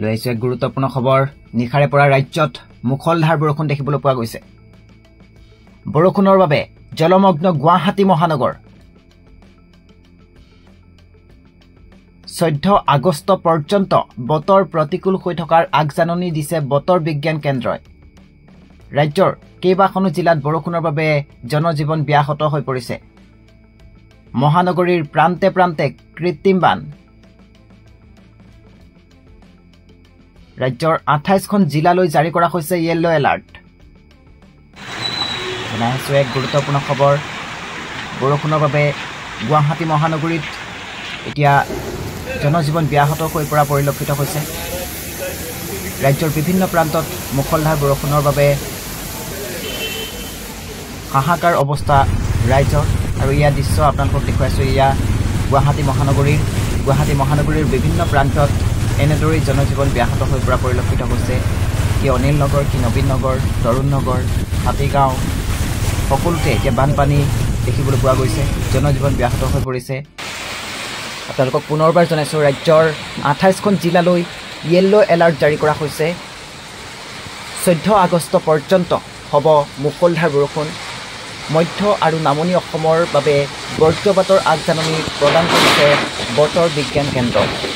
লৈ আহিছো এক গুৰুত্বপূৰ্ণ খবৰ নিখাৰে পৰা ৰাজ্যত মুখলধাৰ বৰষুণ দেখিবলৈ পোৱা গৈছে বৰষুণৰ বাবে জলমগ্ন গুৱাহাটী মহানগৰ 14 আগষ্ট পৰ্যন্ত বতৰ প্ৰতিকূল হৈ থকাৰ আগজাননী দিছে বতৰ বিজ্ঞান কেন্দ্ৰই ৰাজ্যৰ কেইবাখনো জিলাত বৰষুণৰ বাবে জনজীৱন ব্যাহত হৈ পৰিছে মহানগৰীৰ প্ৰান্তে প্ৰান্তে কৃত্ৰিম বান ৰাজ্যৰ 28খন জিলালৈ জাৰি কৰা হৈছে ইয়েলো এলাৰ্ট জনাইছো এক গুৰুত্বপূৰ্ণ খবৰ বৰষুণৰ বাবে গুৱাহাটী মহানগৰীত এতিয়া জনজীৱন ব্যাহত হৈ পৰা পৰিলক্ষিত হৈছে ৰাজ্যৰ বিভিন্ন প্ৰান্তত মুখলধাৰ বৰষুণৰ বাবে হাহাকাৰ অৱস্থা ৰাজ্যৰ আৰু ইয়াৰ দৃশ্য আপোনালোকক দেখুৱাইছো ইয়া গুৱাহাটী মহানগৰীৰ বিভিন্ন প্ৰান্তত এনেদৰে জনজীৱন ব্যাহত হৈ পৰা পৰিলক্ষিত হৈছে কি অনিল নগৰ কি নবীন নগৰ তৰুণ নগৰ হাতীগাঁও সকলোতে এতিয়া বানপানী দেখিবলৈ পোৱা গৈছে জনজীৱন ব্যাহত হৈ পৰিছে আপোনালোকক পুনৰবাৰ জনাইছো ৰাজ্যৰ 28খন জিলালৈ ইয়েলো এলাৰ্ট জাৰি কৰা হৈছে 14 আগষ্ট পৰ্যন্ত হ'ব মুখলধাৰ বৰষুণ মধ্য আৰু নামনি অসমৰ বাবে বজ্ৰপাতৰ আগজাননী প্ৰদান কৰিছে বতৰ বিজ্ঞান কেন্দ্ৰ